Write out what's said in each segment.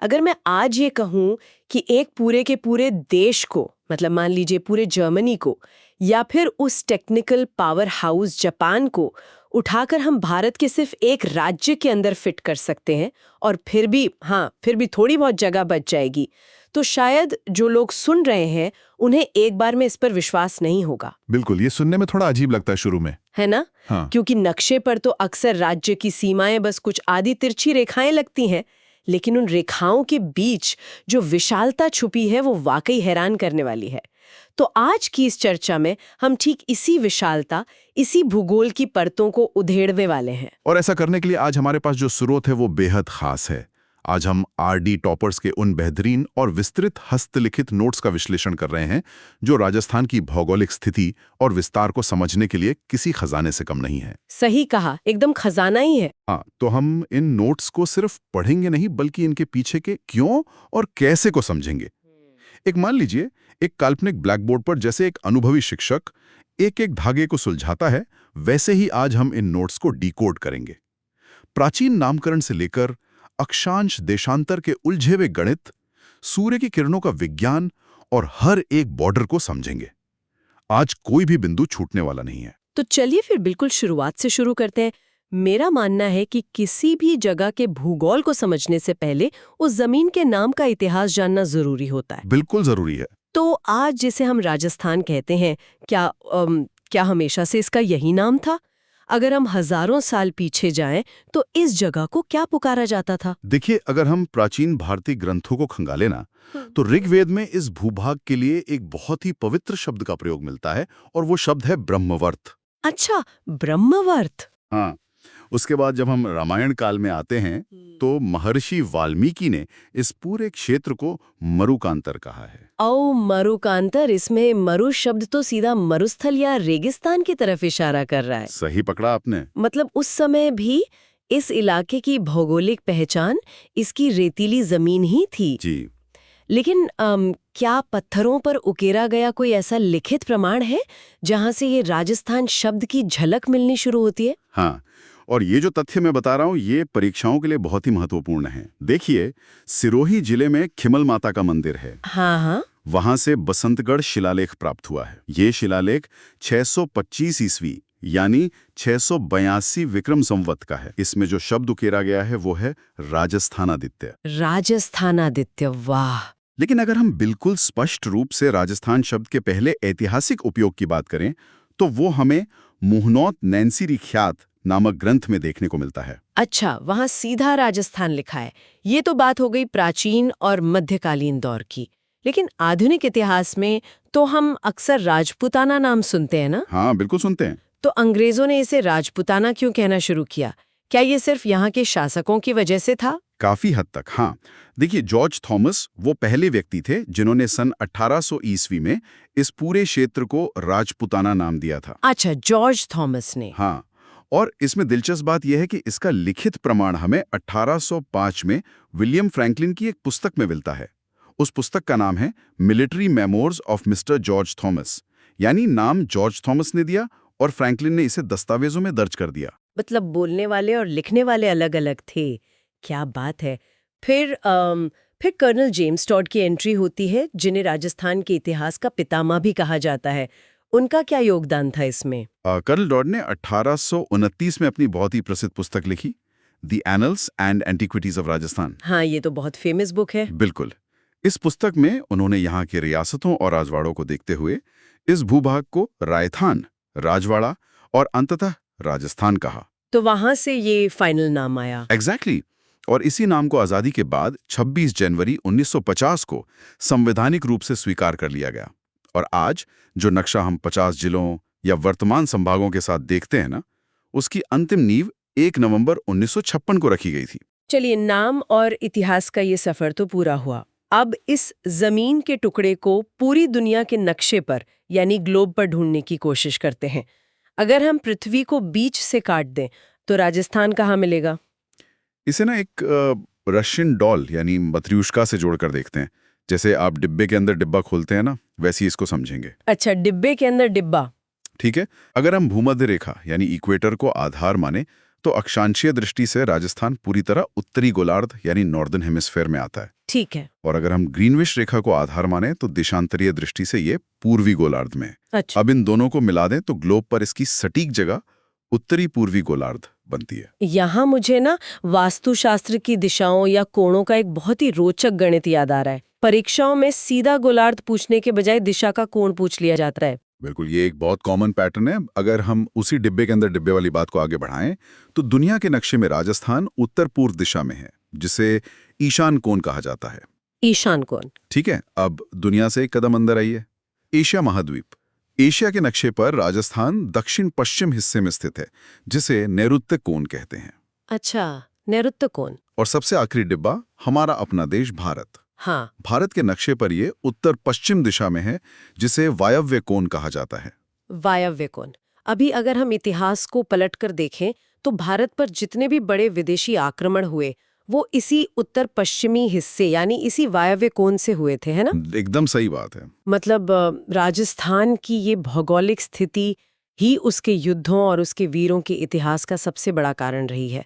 अगर मैं आज ये कहूँ कि एक पूरे के पूरे देश को, मतलब मान लीजिए पूरे जर्मनी को, या फिर उस टेक्निकल पावर हाउस जापान को उठाकर हम भारत के सिर्फ एक राज्य के अंदर फिट कर सकते हैं और फिर भी थोड़ी बहुत जगह बच जाएगी, तो शायद जो लोग सुन रहे हैं उन्हें एक बार में इस पर विश्वास नहीं होगा। बिल्कुल, ये सुनने में थोड़ा अजीब लगता है शुरू में, है ना? हाँ। क्योंकि नक्शे पर तो अक्सर राज्य की सीमाएं बस कुछ आधी तिरछी रेखाएं लगती हैं, लेकिन उन रेखाओं के बीच जो विशालता छुपी है वो वाकई हैरान करने वाली है। तो आज की इस चर्चा में हम ठीक इसी विशालता, इसी भूगोल की परतों को उधेड़ने वाले हैं। और ऐसा करने के लिए आज हमारे पास जो स्रोत है वो बेहद खास है। आज हम आरडी टॉपर्स के उन बेहतरीन और विस्तृत हस्तलिखित नोट्स का विश्लेषण कर रहे हैं जो राजस्थान की भौगोलिक स्थिति और विस्तार को समझने के लिए किसी खजाने से कम नहीं है। सही कहा, एकदम खजाना ही है। हाँ, तो हम इन नोट्स को सिर्फ पढ़ेंगे नहीं, बल्कि इनके पीछे के क्यों और कैसे को समझेंगे। एक मान लीजिए, एक काल्पनिक ब्लैक बोर्ड पर जैसे एक अनुभवी शिक्षक एक एक धागे को सुलझाता है, वैसे ही आज हम इन नोट्स को डिकोड करेंगे। प्राचीन नामकरण से लेकर अक्षांश देशांतर के उलझे हुए गणित, सूर्य की किरणों का विज्ञान और हर एक बॉर्डर को समझेंगे। आज कोई भी बिंदु छूटने वाला नहीं है। तो चलिए फिर बिल्कुल शुरुआत से शुरू करते हैं। मेरा मानना है कि किसी भी जगह के भूगोल को समझने से पहले उस जमीन के नाम का इतिहास जानना जरूरी होता है। बिल्कुल जरूरी है। तो आज जिसे हम राजस्थान कहते हैं, क्या हमेशा से इसका यही नाम था? अगर हम हजारों साल पीछे जाएं, तो इस जगह को क्या पुकारा जाता था? देखिए, अगर हम प्राचीन भारतीय ग्रंथों को खंगाले ना, तो ऋग्वेद में इस भूभाग के लिए एक बहुत ही पवित्र शब्द का प्रयोग मिलता है, और वो शब्द है ब्रह्मवर्त। अच्छा, ब्रह्मवर्त। हाँ, उसके बाद जब हम रामायण काल में आते हैं, तो महर्षि वाल्मीकि ने इस पूरे क्षेत्र को मरुकांतर कहा है। ओ, मरुकांतर। इसमें मरु शब्द तो सीधा मरुस्थल या रेगिस्तान की तरफ इशारा कर रहा है। सही पकड़ा आपने। मतलब उस समय भी इस इलाके की भौगोलिक पहचान इसकी रेतीली जमीन ही थी। जी। लेकिन क्या पत्थरों पर उकेरा गया कोई ऐसा लिखित प्रमाण है जहां से ये राजस्थान शब्द की झलक मिलनी शुरू होती है? हाँ, और ये जो तथ्य मैं बता रहा हूँ, ये परीक्षाओं के लिए बहुत ही महत्वपूर्ण है। देखिए, सिरोही जिले में खिमल माता का मंदिर है। हाँ हाँ। वहां से बसंतगढ़ शिलालेख प्राप्त हुआ है। ये शिलालेख 625 ईस्वी यानी 682 विक्रम संवत का है। इसमें जो शब्द उकेरा गया है वो है राजस्थानादित्य। राजस्थानादित्य, वाह। लेकिन अगर हम बिल्कुल स्पष्ट रूप से राजस्थान शब्द के पहले ऐतिहासिक उपयोग की बात करें, तो वो हमें मुहनोत नैन्सी ख्यात नामक ग्रंथ में देखने को मिलता है। अच्छा, वहां सीधा राजस्थान लिखा है। ये तो बात हो गई प्राचीन और मध्यकालीन दौर की। लेकिन आधुनिक इतिहास में तो हम अक्सर राजपूताना नाम सुनते हैं ना? हाँ, बिल्कुल सुनते हैं। तो अंग्रेजों ने इसे राजपूताना क्यों कहना शुरू किया? क्या ये सिर्फ यहाँ के शासकों की वजह से था? काफी हद तक, हाँ। देखिए, जॉर्ज थॉमस वो पहले व्यक्ति थे जिन्होंने सन 1800 ईस्वी में इस पूरे क्षेत्र को राजपूताना नाम दिया था। अच्छा, जॉर्ज थॉमस ने। हाँ, और इसमें दिलचस्प बात यह है कि इसका लिखित प्रमाण हमें 1805 में विलियम फ्रैंकलिन की एक पुस्तक में मिलता है। उस पुस्तक का नाम है military memoirs of mister George Thomas, यानी नाम जॉर्ज थॉमस ने दिया और फ्रैंकलिन ने इसे दस्तावेजों में दर्ज कर दिया। मतलब बोलने वाले और लिखने वाले अलग अलग थे। क्या बात है। फिर कर्नल जेम्स टॉड की एंट्री होती है, जिन्हें राजस्थान के इतिहास का पितामह भी कहा जाता है। उनका क्या योगदान था इसमें? कर्नल टॉड ने 1829 में अपनी बहुत ही प्रसिद्ध पुस्तक लिखी, the annuls and antiquities of Rajasthan. हाँ, ये तो बहुत फेमस बुक है। बिल्कुल। इस पुस्तक में उन्होंने यहाँ के रियासतों और राजवाड़ों को देखते हुए इस भूभाग को रायथान, राजवाड़ा और अंततः राजस्थान कहा। तो वहां से ये फाइनल नाम आया। एग्जैक्टली। और इसी नाम को आजादी के बाद 26 जनवरी 1950 को संवैधानिक रूप से स्वीकार कर लिया गया। और आज जो नक्शा हम 50 जिलों या वर्तमान संभागों के साथ देखते हैं ना, उसकी अंतिम नींव 1 नवंबर 1956 को रखी गई थी। चलिए, नाम और इतिहास का ये सफर तो पूरा हुआ। अब इस जमीन के टुकड़े को पूरी दुनिया के नक्शे पर यानी ग्लोब पर ढूंढने की कोशिश करते हैं। अगर हम पृथ्वी को बीच से काट दें तो राजस्थान कहाँ मिलेगा? इसे ना एक रशियन डॉल यानी मत्र्यूशका से जोड़कर देखते हैं। जैसे आप डिब्बे के अंदर डिब्बा खोलते हैं ना, वैसे ही इसको समझेंगे। अच्छा, डिब्बे के अंदर डिब्बा। ठीक है। अगर हम भूमध्य रेखा यानी इक्वेटर को आधार माने, तो अक्षांशीय दृष्टि से राजस्थान पूरी तरह उत्तरी गोलार्ध यानी नॉर्दर्न हेमिस्फेयर में आता है। ठीक है। और अगर हम ग्रीनविच रेखा को आधार माने तो देशांतरीय दृष्टि से ये पूर्वी गोलार्ध में। अच्छा। अब इन दोनों को मिला दें तो ग्लोब पर इसकी सटीक जगह उत्तरी पूर्वी गोलार्ध बनती है। यहाँ मुझे ना वास्तुशास्त्र की दिशाओं या कोणों का एक बहुत ही रोचक गणित याद आ रहा है। परीक्षाओं में सीधा गोलार्ध पूछने के बजाय दिशा का कोण पूछ लिया जाता है। बिल्कुल, ये एक बहुत कॉमन पैटर्न है। अगर हम उसी डिब्बे के अंदर डिब्बे वाली बात को आगे बढ़ाएं तो दुनिया के नक्शे में राजस्थान उत्तर पूर्व दिशा में है, जिसे ईशान कोण कहा जाता है। ईशान कोण। ठीक है, अब दुनिया से एक कदम अंदर आइए। एशिया महाद्वीप। एशिया के नक्शे पर राजस्थान दक्षिण पश्चिम हिस्से में स्थित है, जिसे नैऋत्य कोण कहते हैं। अच्छा, नैऋत्य कोण। और सबसे आखिरी डिब्बा हमारा अपना देश भारत। हाँ। भारत के नक्शे पर ये उत्तर पश्चिम दिशा में है, जिसे वायव्य कोण कहा जाता है। वायव्य कोण। अभी अगर हम इतिहास को पलटकर देखें तो भारत पर जितने भी बड़े विदेशी आक्रमण हुए वो इसी उत्तर पश्चिमी हिस्से यानी इसी वायव्य कोण से हुए थे, है ना? एकदम सही बात है। मतलब राजस्थान की ये भौगोलिक स्थिति ही उसके युद्धों और उसके वीरों के इतिहास का सबसे बड़ा कारण रही है।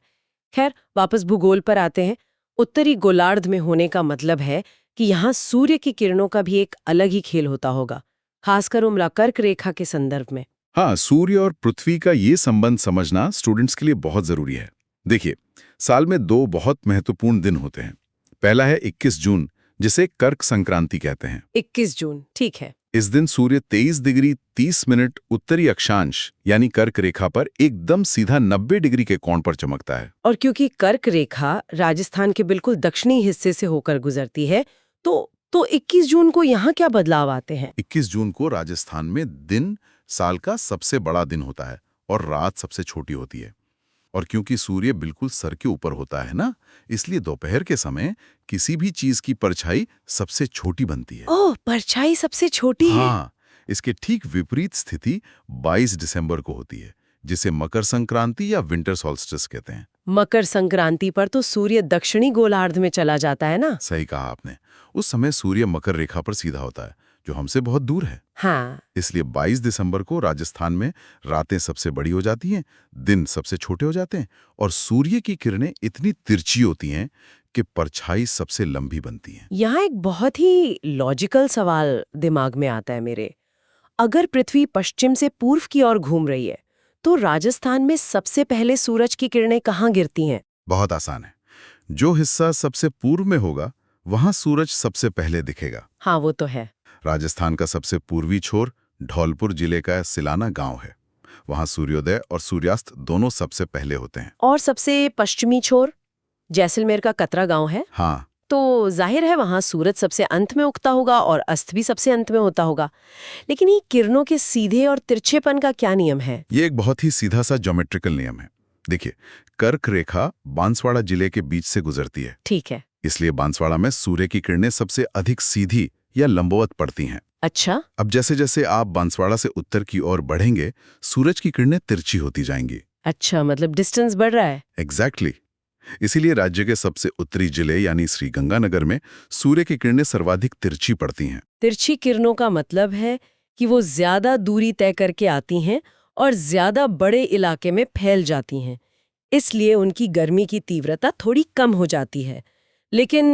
खैर, वापस भूगोल पर आते हैं। उत्तरी गोलार्ध में होने का मतलब है कि यहाँ सूर्य की किरणों का भी एक अलग ही खेल होता होगा, खासकर उम्र कर्क रेखा के संदर्भ में। हाँ, सूर्य और पृथ्वी का ये संबंध समझना स्टूडेंट्स के लिए बहुत जरूरी है। देखिए, साल में 2 बहुत महत्वपूर्ण दिन होते हैं। पहला है 21 जून, जिसे कर्क संक्रांति कहते हैं। 21 जून, ठीक है। इस दिन सूर्य 23 डिग्री 30 मिनट उत्तरी अक्षांश यानी कर्क रेखा पर एकदम सीधा 90 डिग्री के कोण पर चमकता है। और क्योंकि कर्क रेखा राजस्थान के बिल्कुल दक्षिणी हिस्से से होकर गुजरती है, तो 21 जून को यहाँ क्या बदलाव आते हैं? 21 जून को राजस्थान में दिन साल का सबसे बड़ा दिन होता है और रात सबसे छोटी होती है। और क्योंकि सूर्य बिल्कुल सर के ऊपर होता है ना, इसलिए दोपहर के समय किसी भी चीज की परछाई सबसे छोटी बनती है। ओह, परछाई सबसे छोटी है। हाँ, इसके ठीक विपरीत स्थिति 22 दिसंबर को होती है, जिसे मकर संक्रांति या विंटर सॉल्स्टिस कहते हैं। मकर संक्रांति पर तो सूर्य दक्षिणी गोलार्ध में चला जाता है ना? सही कहा आपने। उस समय सूर्य मकर रेखा पर सीधा होता है, जो हमसे बहुत दूर है। हाँ। इसलिए 22 दिसंबर को राजस्थान में रातें सबसे बड़ी हो जाती हैं, दिन सबसे छोटे हो जाते हैं और सूर्य की किरणें इतनी तिरछी होती हैं कि परछाई सबसे लंबी बनती है। यहाँ एक बहुत ही लॉजिकल सवाल दिमाग में आता है मेरे। अगर पृथ्वी पश्चिम से पूर्व की ओर घूम रही है तो राजस्थान में सबसे पहले सूरज की किरणें कहाँ गिरती हैं? बहुत आसान है। जो हिस्सा सबसे पूर्व में होगा वहां सूरज सबसे पहले दिखेगा। हाँ, वो तो है। राजस्थान का सबसे पूर्वी छोर धौलपुर जिले का सिलाना गांव है। वहां सूर्योदय और सूर्यास्त दोनों सबसे पहले होते हैं। और सबसे पश्चिमी छोर जैसलमेर का कतरा गांव है। हाँ, तो जाहिर है वहां सूरज सबसे अंत में उगता होगा और अस्त भी सबसे अंत में होता होगा। लेकिन ये किरणों के सीधे और तिरछेपन का क्या नियम है? ये एक बहुत ही सीधा सा ज्योमेट्रिकल नियम है। देखिए, कर्क रेखा बांसवाड़ा जिले के बीच से गुजरती है। ठीक है। इसलिए बांसवाड़ा में सूर्य की किरणें सबसे अधिक सीधी या लंबवत पड़ती हैं। अच्छा। अब जैसे जैसे आप बांसवाड़ा से उत्तर की ओर बढ़ेंगे, सूरज की किरणें तिरछी होती जाएंगी। अच्छा, मतलब डिस्टेंस बढ़ रहा है। एग्जैक्टली। इसीलिए राज्य के सबसे उत्तरी जिले यानी श्री गंगानगर में सूर्य की किरणें सर्वाधिक तिरछी पड़ती हैं। तिरछी किरणों का मतलब है कि वो ज्यादा दूरी तय करके आती हैं और ज्यादा बड़े इलाके में फैल जाती हैं। इसलिए उनकी गर्मी की तीव्रता थोड़ी कम हो जाती है। लेकिन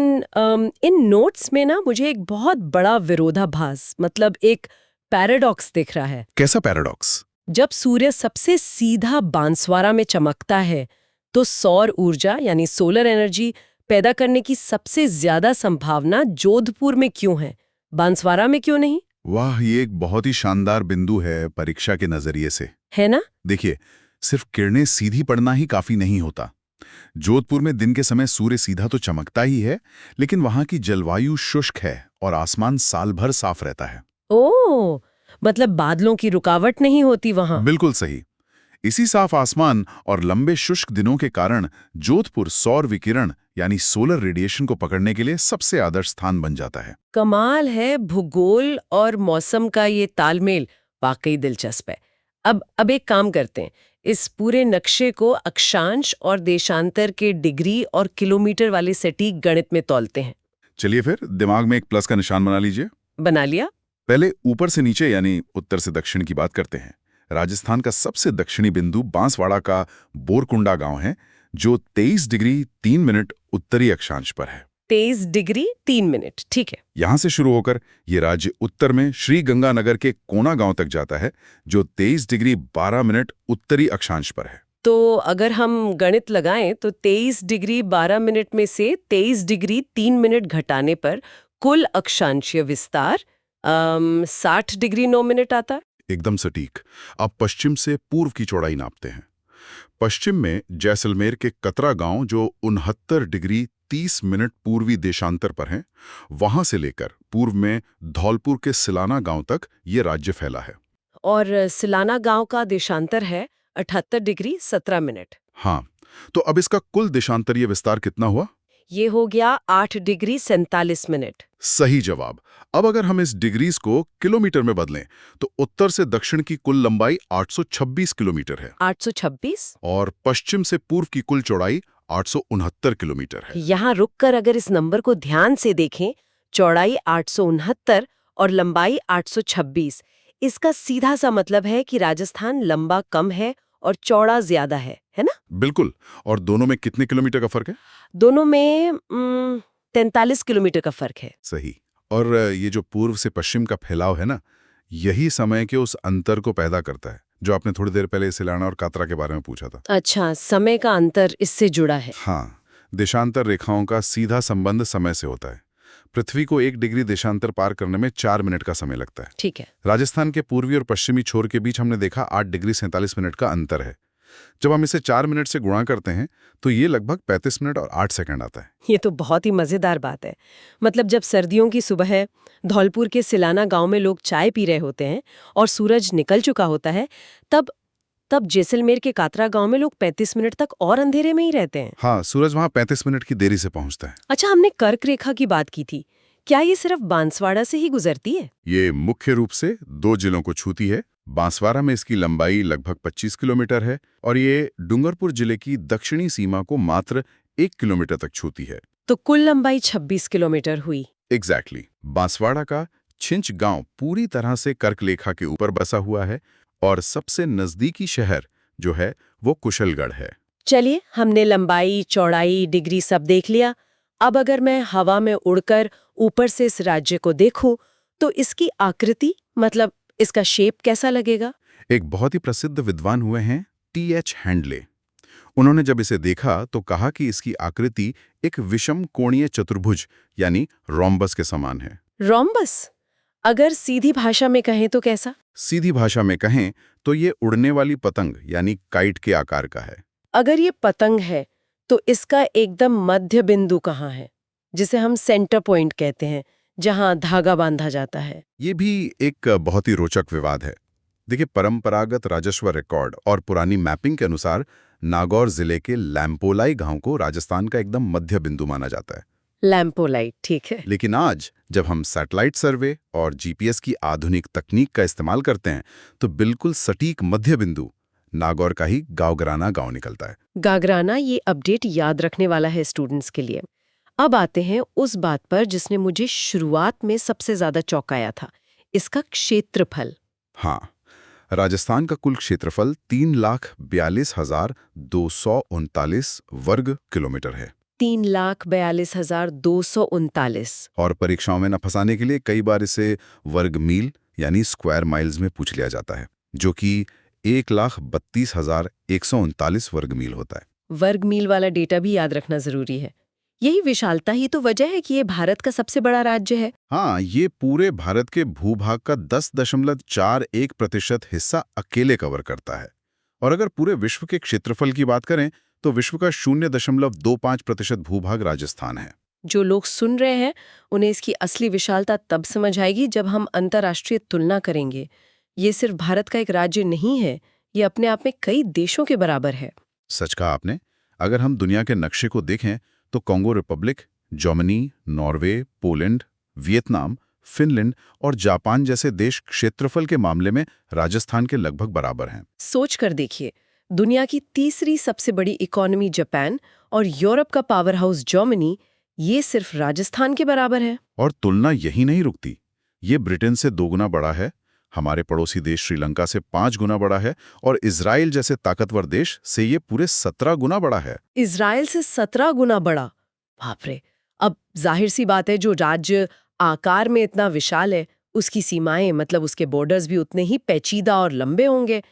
इन नोट्स में ना मुझे एक बहुत बड़ा विरोधाभास, मतलब एक पैराडॉक्स दिख रहा है। कैसा पैराडॉक्स? जब सूर्य सबसे सीधा बांसवाड़ा में चमकता है तो सौर ऊर्जा यानी सोलर एनर्जी पैदा करने की सबसे ज्यादा संभावना जोधपुर में क्यों है, बांसवाड़ा में क्यों नहीं? वाह, ये एक बहुत ही शानदार बिंदु है परीक्षा के नजरिए से, है ना? देखिए, सिर्फ किरणें सीधी पड़ना ही काफी नहीं होता। जोधपुर में दिन के समय सूर्य सीधा तो चमकता ही है, लेकिन वहां की जलवायु शुष्क है और आसमान साल भर साफ रहता है। ओह, मतलब बादलों की रुकावट नहीं होती वहां। बिल्कुल सही। इसी साफ आसमान और लंबे शुष्क दिनों के कारण जोधपुर सौर विकिरण यानी सोलर रेडिएशन को पकड़ने के लिए सबसे आदर्श स्थान बन जाता है। कमाल है, भूगोल और मौसम का ये तालमेल वाकई दिलचस्प है। अब एक काम करते हैं, इस पूरे नक्शे को अक्षांश और देशांतर के डिग्री और किलोमीटर वाले सटीक गणित में तौलते हैं। चलिए फिर दिमाग में एक प्लस का निशान बना लीजिए। बना लिया। पहले ऊपर से नीचे यानी उत्तर से दक्षिण की बात करते हैं। राजस्थान का सबसे दक्षिणी बिंदु बांसवाड़ा का बोरकुंडा गांव है, जो 23 डिग्री 3 मिनट उत्तरी अक्षांश पर है। 23 डिग्री 3 मिनट, ठीक है। यहां से शुरू होकर ये राज्य उत्तर में श्री गंगानगर के कोना गांव तक जाता है, जो 23 डिग्री 12 मिनट उत्तरी अक्षांश पर है। तो अगर हम गणित लगाएं तो 23 डिग्री 12 मिनट में से 23 डिग्री 3 मिनट घटाने पर कुल अक्षांशीय विस्तार 60 डिग्री 9 मिनट आता है। एकदम सटीक। अब पश्चिम से पूर्व की चौड़ाई नापते हैं। पश्चिम में जैसलमेर के कतरा गांव, जो 69 डिग्री 30 मिनट पूर्वी देशांतर पर है, वहां से लेकर पूर्व में धौलपुर के सिलाना गांव तक ये राज्य फैला है। और सिलाना गांव का देशांतर है 78 डिग्री 17 मिनट। हाँ, तो अब इसका कुल देशांतरीय विस्तार कितना हुआ? ये हो गया 8 डिग्री 47 मिनट। सही जवाब। अब अगर हम इस डिग्रीज को किलोमीटर में बदलें तो उत्तर से दक्षिण की कुल लंबाई 826 किलोमीटर है। 826? और पश्चिम से पूर्व की कुल चौड़ाई 869 किलोमीटर है। यहाँ रुककर अगर इस नंबर को ध्यान से देखें, चौड़ाई 869 और लंबाई 826, इसका सीधा सा मतलब है कि राजस्थान लंबा कम है और चौड़ा ज्यादा है ना? बिल्कुल। और दोनों में कितने किलोमीटर का फर्क है? दोनों में 43 किलोमीटर का फर्क है। सही। और ये जो पूर्व से पश्चिम का फैलाव है ना, यही समय के उस अंतर को पैदा करता है, जो आपने थोड़ी देर पहले सिलाना और कातरा के बारे में पूछा था। अच्छा, समय का अंतर इससे जुड़ा है। हाँ, देशांतर रेखाओं का सीधा संबंध समय से होता है। पृथ्वी को 1 डिग्री देशांतर पार करने में 4 मिनट का समय लगता है। ठीक है। राजस्थान के पूर्वी और पश्चिमी छोर के बीच हमने देखा 8 डिग्री 47 मिनट का अंतर है। जब हम इसे 4 मिनट से गुणा करते हैं तो ये लगभग 35 मिनट और 8 सेकंड आता है। ये तो बहुत ही मजेदार बात है। मतलब जब सर्दियों की सुबह है, धौलपुर के सिलाना गांव में लोग चाय पी रहे होते हैं और सूरज निकल चुका होता है, तब जैसलमेर के कातरा गांव में लोग 35 मिनट तक और अंधेरे में ही रहते हैं। हाँ, सूरज वहाँ 35 मिनट की देरी से पहुंचता है। अच्छा, हमने कर्क रेखा की बात की थी, क्या ये सिर्फ बांसवाड़ा से ही गुजरती है? ये मुख्य रूप से 2 जिलों को छूती है। बांसवाड़ा में इसकी लंबाई लगभग 25 किलोमीटर है और ये डूंगरपुर जिले की दक्षिणी सीमा को मात्र 1 किलोमीटर तक छूती है। तो कुल लंबाई 26 किलोमीटर हुई। एग्जैक्टली। बांसवाड़ा का छिंच गांव पूरी तरह से कर्कलेखा के ऊपर बसा हुआ है और सबसे नजदीकी शहर जो है वो कुशलगढ़ है। चलिए, हमने लंबाई, चौड़ाई, डिग्री सब देख लिया। अब अगर मैं हवा में उड़कर ऊपर से इस राज्य को देखूं तो इसकी आकृति, मतलब इसका शेप कैसा लगेगा? एक बहुत ही प्रसिद्ध विद्वान हुए हैं T.H. हैंडले। उन्होंने जब इसे देखा तो कहा कि इसकी आकृति एक विषम कोणीय चतुर्भुज यानी रोम्बस के समान है। रोम्बस? अगर सीधी भाषा में कहें तो कैसा? सीधी भाषा में कहें तो ये उड़ने वाली पतंग यानी काइट के आकार का है। अगर ये पतंग है तो इसका एकदम मध्य बिंदु कहाँ है, जिसे हम सेंटर पॉइंट कहते हैं, जहां धागा बांधा जाता है? ये भी एक बहुत ही रोचक विवाद है। देखिए, परंपरागत राजस्व रिकॉर्ड और पुरानी मैपिंग के अनुसार नागौर जिले के लैम्पोलाई गांव को राजस्थान का एकदम मध्य बिंदु माना जाता है। लैम्पोलाई, ठीक है। लेकिन आज जब हम सैटेलाइट सर्वे और जीपीएस की आधुनिक तकनीक का इस्तेमाल करते हैं तो बिल्कुल सटीक मध्य बिंदु नागौर का ही गावगराना गांव निकलता है। गागराना, ये अपडेट याद रखने वाला है स्टूडेंट्स के लिए। अब आते हैं उस बात पर जिसने मुझे शुरुआत में सबसे ज्यादा चौंकाया था, इसका क्षेत्रफल। हाँ, राजस्थान का कुल क्षेत्रफल 3,42,239 वर्ग किलोमीटर है। 3,42,239। और परीक्षाओं में न फंसाने के लिए कई बार इसे वर्ग मील यानी स्क्वायर माइल्स में पूछ लिया जाता है, जो कि 1,32,139 वर्ग मील होता है। वर्ग मील वाला डेटा भी याद रखना जरूरी है। यही विशालता ही तो वजह है कि ये भारत का सबसे बड़ा राज्य है। हाँ, ये पूरे भारत के भूभाग का 10.41% हिस्सा अकेले कवर करता है। और अगर पूरे विश्व के क्षेत्रफल की बात करें तो विश्व का 0.25% भूभाग राजस्थान है। जो लोग सुन रहे हैं उन्हें इसकी असली विशालता तब समझ आएगी जब हम अंतर्राष्ट्रीय तुलना करेंगे। ये सिर्फ भारत का एक राज्य नहीं है, ये अपने आप में कई देशों के बराबर है। सच कहा आपने। अगर हम दुनिया के नक्शे को देखें तो Congo Republic, Germany, Norway, Poland, Vietnam, Finland और जापान जैसे देश क्षेत्रफल के मामले में राजस्थान के लगभग बराबर हैं। सोच कर देखिए, दुनिया की तीसरी सबसे बड़ी इकोनॉमी जापान और यूरोप का पावर हाउस जर्मनी, ये सिर्फ राजस्थान के बराबर है। और तुलना यही नहीं रुकती, ये ब्रिटेन से 2 गुना बड़ा है, हमारे पड़ोसी देश श्रीलंका से 5 गुना बड़ा है और इजराइल जैसे ताकतवर देश से ये पूरे 17 गुना बड़ा है। इजराइल से 17 गुना बड़ा। बाप रे। अब जाहिर सी बात है, जो राज्य आकार में इतना विशाल है, उसकी सीमाएं मतलब उसके बॉर्डर्स भी उतने ही पेचीदा और लंबे होंगे।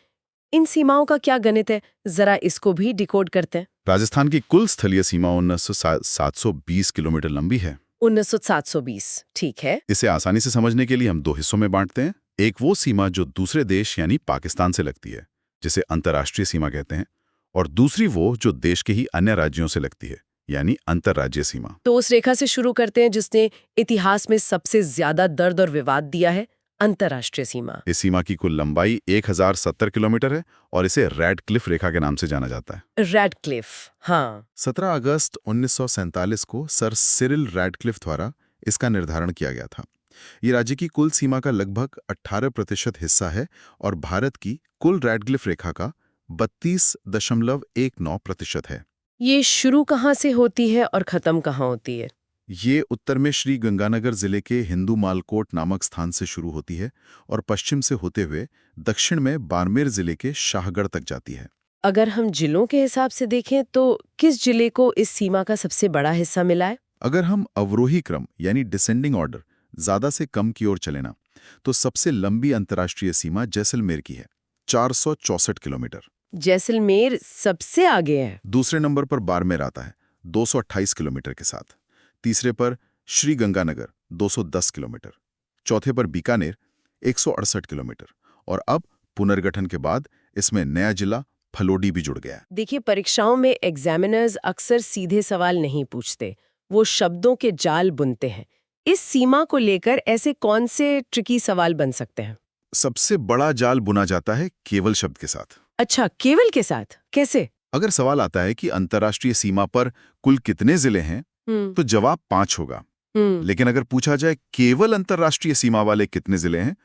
इन सीमाओं का क्या गणित है, जरा इसको भी डिकोड करते हैं। राजस्थान की कुल स्थलीय सीमा 19,720 किलोमीटर लंबी है। 19,720, ठीक है। इसे आसानी से समझने के लिए हम 2 हिस्सों में बांटते हैं। एक वो सीमा जो दूसरे देश यानी पाकिस्तान से लगती है, जिसे अंतर्राष्ट्रीय सीमा कहते हैं, और दूसरी वो जो देश के ही अन्य राज्यों से लगती है, यानी अंतर्राज्यीय सीमा। तो उस रेखा से शुरू करते हैं जिसने इतिहास में सबसे ज्यादा दर्द और विवाद दिया है, अंतर्राष्ट्रीय सीमा। इस सीमा की कुल लंबाई 1070 किलोमीटर है और इसे रेड क्लिफ रेखा के नाम से जाना जाता है। रेड क्लिफ, हाँ। 17 अगस्त 1947 को सर सिरिल रैडक्लिफ द्वारा इसका निर्धारण किया गया था। ये राज्य की कुल सीमा का लगभग 18% हिस्सा है और भारत की कुल रैडक्लिफ रेखा का 32.19% है। ये शुरू कहाँ से होती है और खत्म कहाँ होती है? ये उत्तर में श्री गंगानगर जिले के हिंदू मालकोट नामक स्थान से शुरू होती है और पश्चिम से होते हुए दक्षिण में बाड़मेर जिले के शाहगढ़ तक जाती है। अगर हम जिलों के हिसाब से देखें तो किस जिले को इस सीमा का सबसे बड़ा हिस्सा मिला है? अगर हम अवरोही क्रम यानी डिसेंडिंग ऑर्डर ज्यादा से कम की ओर चले ना, तो सबसे लंबी अंतर्राष्ट्रीय सीमा जैसलमेर की है, 464 किलोमीटर। जैसलमेर सबसे आगे है। दूसरे नंबर पर बाड़मेर आता है 228 किलोमीटर के साथ। तीसरे पर श्री गंगानगर 210 किलोमीटर। चौथे पर बीकानेर 168 किलोमीटर। और अब पुनर्गठन के बाद इसमें नया जिला फलोडी भी जुड़ गया। देखिए, परीक्षाओं में एग्जामिनर्स अक्सर सीधे सवाल नहीं पूछते, वो शब्दों के जाल बुनते हैं। इस सीमा को लेकर ऐसे कौन से ट्रिकी सवाल बन सकते हैं? सबसे बड़ा जाल बुना जाता है केवल शब्द के साथ। अच्छा, केवल के साथ कैसे? अगर सवाल आता है कि अंतर्राष्ट्रीय सीमा पर कुल कितने जिले हैं, तो जवाब 5 होगा। लेकिन अगर पूछा जाए केवल अंतर्राष्ट्रीय सीमा वाले कितने जिले हैं,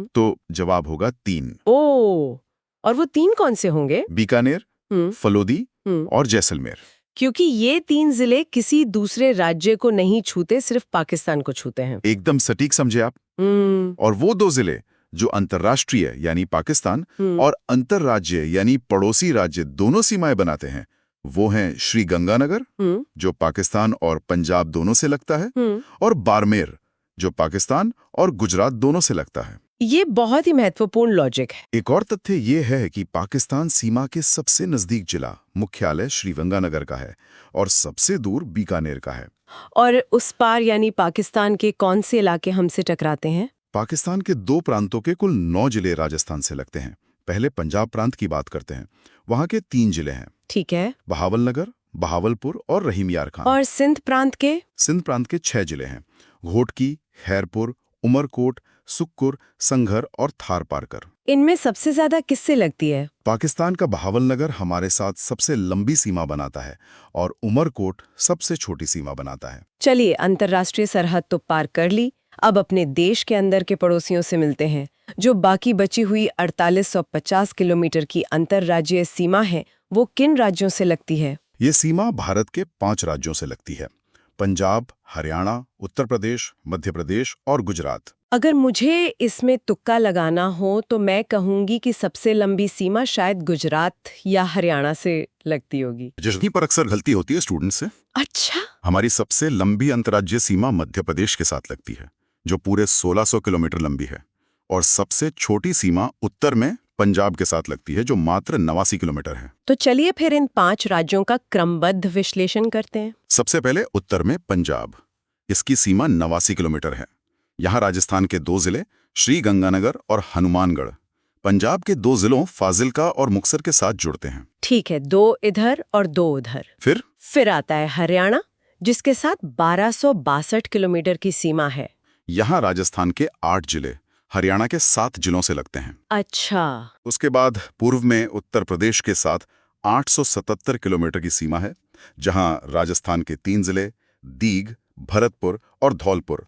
तो जवाब होगा 3। ओह, और वो 3 कौन से होंगे? बीकानेर, फलोदी और जैसलमेर। क्योंकि ये 3 जिले किसी दूसरे राज्य को नहीं छूते, सिर्फ पाकिस्तान को छूते हैं। एकदम सटीक समझे आप। और वो 2 जिले जो अंतर्राष्ट्रीय यानी पाकिस्तान और अंतर्राज्य यानी पड़ोसी राज्य दोनों सीमाएं बनाते हैं, वो हैं श्री गंगानगर जो पाकिस्तान और पंजाब दोनों से लगता है, और बाड़मेर जो पाकिस्तान और गुजरात दोनों से लगता है। ये बहुत ही महत्वपूर्ण लॉजिक है। एक और तथ्य ये है कि पाकिस्तान सीमा के सबसे नजदीक जिला मुख्यालय श्री गंगानगर का है और सबसे दूर बीकानेर का है। और उस पार यानी पाकिस्तान के कौन से इलाके हमसे टकराते हैं? पाकिस्तान के 2 प्रांतों के कुल 9 जिले राजस्थान से लगते हैं। पहले पंजाब प्रांत की बात करते हैं। वहाँ के 3 जिले हैं। ठीक है। बहावलनगर, बहावलपुर और रहीम यार खान। और सिंध प्रांत के? सिंध प्रांत के 6 जिले हैं। घोटकी, खैरपुर, उमरकोट, सुक्कुर, संघर और थार पारकर। इनमें सबसे ज्यादा किससे लगती है? पाकिस्तान का बहावलनगर हमारे साथ सबसे लंबी सीमा बनाता है और उमरकोट सबसे छोटी सीमा बनाता है। चलिए, अंतर्राष्ट्रीय सरहद तो पार कर ली, अब अपने देश के अंदर के पड़ोसियों से मिलते हैं। जो बाकी बची हुई 4850 किलोमीटर की अंतर्राज्यीय सीमा है, वो किन राज्यों से लगती है? ये सीमा भारत के 5 राज्यों से लगती है: पंजाब, हरियाणा, उत्तर प्रदेश, मध्य प्रदेश और गुजरात। अगर मुझे इसमें तुक्का लगाना हो तो मैं कहूंगी कि सबसे लंबी सीमा शायद गुजरात या हरियाणा से लगती होगी। यहीं पर अक्सर गलती होती है स्टूडेंट्स से। अच्छा। हमारी सबसे लंबी अंतर्राज्यीय सीमा मध्य प्रदेश के साथ लगती है, जो पूरे 1600 किलोमीटर लंबी है, और सबसे छोटी सीमा उत्तर में पंजाब के साथ लगती है, जो मात्र 89 किलोमीटर है। तो चलिए फिर इन 5 राज्यों का क्रमबद्ध विश्लेषण करते हैं। सबसे पहले उत्तर में पंजाब। इसकी सीमा 89 किलोमीटर है। यहाँ राजस्थान के 2 जिले श्री गंगानगर और हनुमानगढ़ पंजाब के 2 जिलों फाजिलका और मुक्तसर के साथ जुड़ते हैं। ठीक है, 2 इधर और 2 उधर। फिर आता है हरियाणा, जिसके साथ 1262 किलोमीटर की सीमा है। यहाँ राजस्थान के 8 जिले हरियाणा के 7 जिलों से लगते हैं। अच्छा। उसके बाद पूर्व में उत्तर प्रदेश के साथ 877 किलोमीटर की सीमा है, जहाँ राजस्थान के 3 जिले दीग, भरतपुर और धौलपुर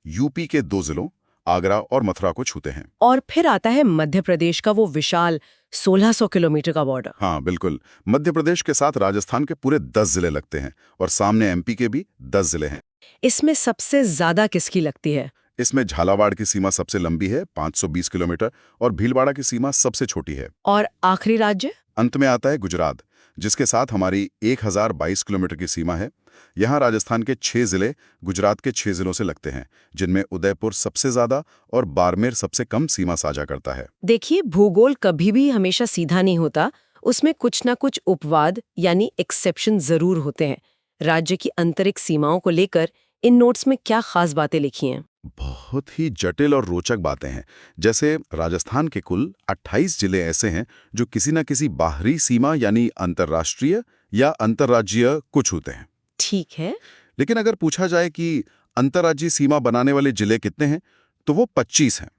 यूपी के 2 जिलों आगरा और मथुरा को छूते हैं। और फिर आता है मध्य प्रदेश का वो विशाल 1600 किलोमीटर का बॉर्डर। हाँ बिल्कुल, मध्य प्रदेश के साथ राजस्थान के पूरे 10 जिले लगते हैं और सामने एमपी के भी 10 जिले हैं। इसमें सबसे ज्यादा किसकी लगती है? इसमें झालावाड़ की सीमा सबसे लंबी है 520 किलोमीटर और भीलवाड़ा की सीमा सबसे छोटी है। और आखिरी राज्य? अंत में आता है गुजरात, जिसके साथ हमारी 1022 किलोमीटर की सीमा है। यहाँ राजस्थान के 6 जिले गुजरात के 6 जिलों से लगते हैं, जिनमें उदयपुर सबसे ज्यादा और बाड़मेर सबसे कम सीमा साझा करता है। देखिए, भूगोल कभी भी हमेशा सीधा नहीं होता, उसमें कुछ ना कुछ उपवाद यानी एक्सेप्शन जरूर होते हैं। राज्य की आंतरिक सीमाओं को लेकर इन नोट्स में क्या खास बातें लिखी हैं? बहुत ही जटिल और रोचक बातें हैं। जैसे राजस्थान के कुल 28 जिले ऐसे हैं जो किसी न किसी बाहरी सीमा यानी अंतर्राष्ट्रीय या अंतर्राज्यीय को छूते हैं। ठीक है। लेकिन अगर पूछा जाए कि अंतर्राज्यीय सीमा बनाने वाले जिले कितने हैं, तो वो 25 हैं।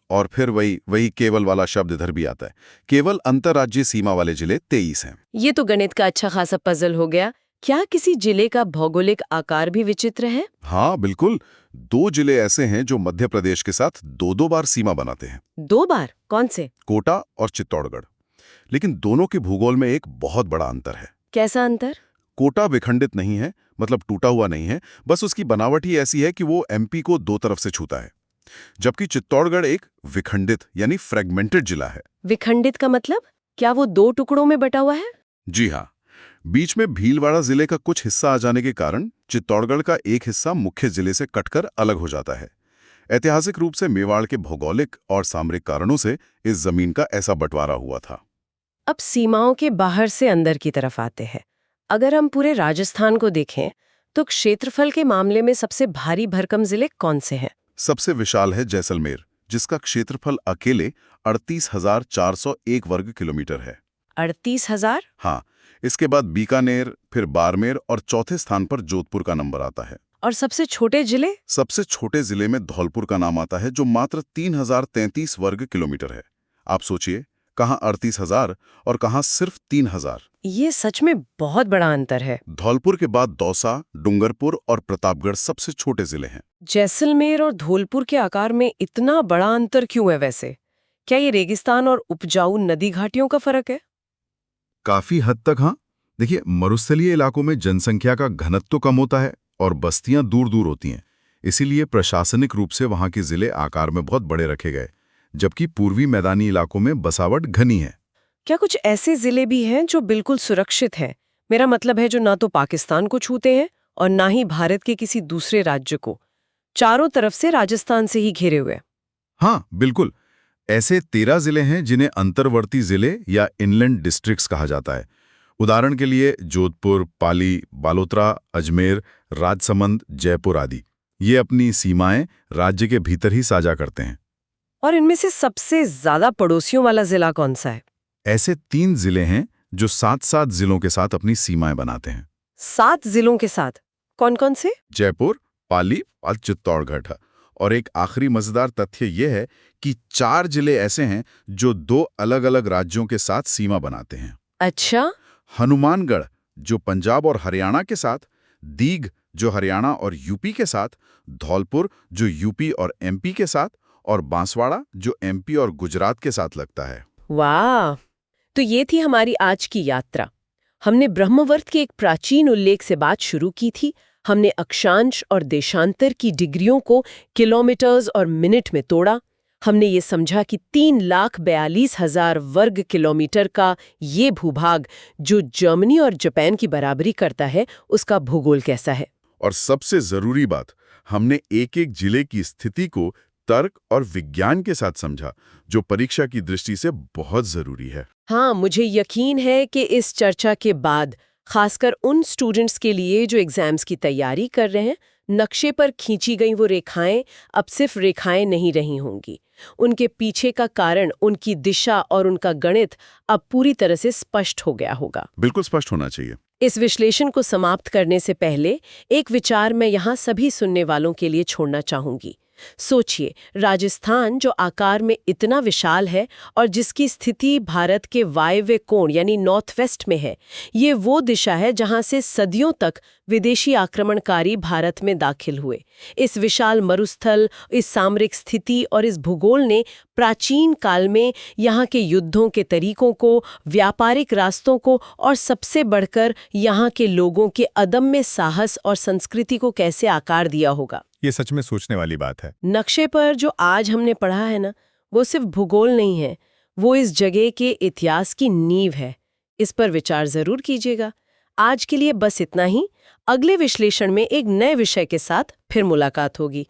और फिर वही केवल वाला शब्द इधर भी आता है। केवल अंतर्राज्यीय सीमा वाले जिले 23 हैं। ये तो गणित का अच्छा खासा पजल हो गया। क्या किसी जिले का भौगोलिक आकार भी विचित्र है? हाँ बिल्कुल, 2 जिले ऐसे हैं जो मध्य प्रदेश के साथ 2-2 बार सीमा बनाते हैं। 2 बार? कौन से? कोटा और चित्तौड़गढ़। लेकिन दोनों के भूगोल में एक बहुत बड़ा अंतर है। कैसा अंतर? कोटा विखंडित नहीं है, मतलब टूटा हुआ नहीं है, बस उसकी बनावट ही ऐसी है कि वो एमपी को 2 तरफ से छूता है। जबकि चित्तौड़गढ़ एक विखंडित यानी फ्रेगमेंटेड जिला है। विखंडित का मतलब? क्या वो 2 टुकड़ों में बटा हुआ है? जी हाँ, बीच में भीलवाड़ा जिले का कुछ हिस्सा आ जाने के कारण चित्तौड़गढ़ का एक हिस्सा मुख्य जिले से कटकर अलग हो जाता है। ऐतिहासिक रूप से मेवाड़ के भौगोलिक और सामरिक कारणों से इस जमीन का ऐसा बंटवारा हुआ था। अब सीमाओं के बाहर से अंदर की तरफ आते हैं। अगर हम पूरे राजस्थान को देखें तो क्षेत्रफल के मामले में सबसे भारी भरकम जिले कौन से हैं? सबसे विशाल है जैसलमेर, जिसका क्षेत्रफल अकेले 38,401 वर्ग किलोमीटर है। 38,000? हाँ, इसके बाद बीकानेर, फिर बाड़मेर और चौथे स्थान पर जोधपुर का नंबर आता है। और सबसे छोटे जिले? सबसे छोटे जिले में धौलपुर का नाम आता है, जो मात्र 3,033 वर्ग किलोमीटर है। आप सोचिए, कहाँ 38,000 और कहाँ सिर्फ 3,000। ये सच में बहुत बड़ा अंतर है। धौलपुर के बाद दौसा, डूंगरपुर और प्रतापगढ़ सबसे छोटे जिले हैं। जैसलमेर और धौलपुर के आकार में इतना बड़ा अंतर क्यों है वैसे? क्या ये रेगिस्तान और उपजाऊ नदी घाटियों का फर्क है? काफी हद तक हाँ। देखिए, मरुस्थलीय इलाकों में जनसंख्या का घनत्व कम होता है और बस्तियां दूर दूर होती हैं। इसीलिए प्रशासनिक रूप से वहां के जिले आकार में बहुत बड़े रखे गए, जबकि पूर्वी मैदानी इलाकों में बसावट घनी है। क्या कुछ ऐसे जिले भी हैं जो बिल्कुल सुरक्षित हैं? मेरा मतलब है जो ना तो पाकिस्तान को छूते हैं और ना ही भारत के किसी दूसरे राज्य को, चारों तरफ से राजस्थान से ही घिरे हुए। हाँ बिल्कुल, ऐसे 13 जिले हैं जिन्हें अंतर्वर्ती जिले या इनलैंड डिस्ट्रिक्ट्स कहा जाता है। उदाहरण के लिए जोधपुर, पाली, बालोतरा, अजमेर, राजसमंद, जयपुर आदि। ये अपनी सीमाएं राज्य के भीतर ही साझा करते हैं। और इनमें से सबसे ज्यादा पड़ोसियों वाला जिला कौन सा है? ऐसे 3 जिले हैं जो 7-7 जिलों के साथ अपनी सीमाएं बनाते हैं। 7 जिलों के साथ? कौन कौन से? जयपुर, पाली और चित्तौड़गढ़। और एक आखिरी मजेदार तथ्य यह है कि 4 जिले ऐसे हैं जो 2 अलग-अलग राज्यों के साथ सीमा बनाते हैं। अच्छा। हनुमानगढ़ जो पंजाब और हरियाणा के साथ, दीघ जो हरियाणा और यूपी के साथ, धौलपुर जो यूपी और एमपी के साथ, और बांसवाड़ा जो एमपी और गुजरात के साथ लगता है। वाह! तो ये थी हमारी आज की यात्रा। हमने ब्रह्मवर्त के एक प्राचीन उल्लेख से बात शुरू की थी। हमने अक्षांश और देशांतर की डिग्रियों को किलोमीटर्स और मिनट में तोड़ा। हमने ये समझा कि 3,42,000 वर्ग किलोमीटर का ये भूभाग जो जर्मनी और जापान की बराबरी करता है, उसका भूगोल कैसा है। और सबसे जरूरी बात, हमने एक एक जिले की स्थिति को तर्क और विज्ञान के साथ समझा, जो परीक्षा की दृष्टि से बहुत जरूरी है। हाँ, मुझे यकीन है कि इस चर्चा के बाद खासकर उन स्टूडेंट्स के लिए जो एग्जाम्स की तैयारी कर रहे हैं, नक्शे पर खींची गई वो रेखाएं अब सिर्फ रेखाएं नहीं रही होंगी। उनके पीछे का कारण, उनकी दिशा और उनका गणित अब पूरी तरह से स्पष्ट हो गया होगा। बिल्कुल स्पष्ट होना चाहिए। इस विश्लेषण को समाप्त करने से पहले एक विचार मैं यहाँ सभी सुनने वालों के लिए छोड़ना चाहूंगी। सोचिए, राजस्थान जो आकार में इतना विशाल है और जिसकी स्थिति भारत के वायव्य कोण यानी नॉर्थ वेस्ट में है, ये वो दिशा है जहां से सदियों तक विदेशी आक्रमणकारी भारत में दाखिल हुए। इस विशाल मरुस्थल, इस सामरिक स्थिति और इस भूगोल ने प्राचीन काल में यहाँ के युद्धों के तरीकों को, व्यापारिक रास्तों को और सबसे बढ़कर यहाँ के लोगों के अदम्य साहस और संस्कृति को कैसे आकार दिया होगा। ये सच में सोचने वाली बात है। नक्शे पर जो आज हमने पढ़ा है ना, वो सिर्फ भूगोल नहीं है, वो इस जगह के इतिहास की नींव है। इस पर विचार जरूर कीजिएगा। आज के लिए बस इतना ही। अगले विश्लेषण में एक नए विषय के साथ फिर मुलाकात होगी।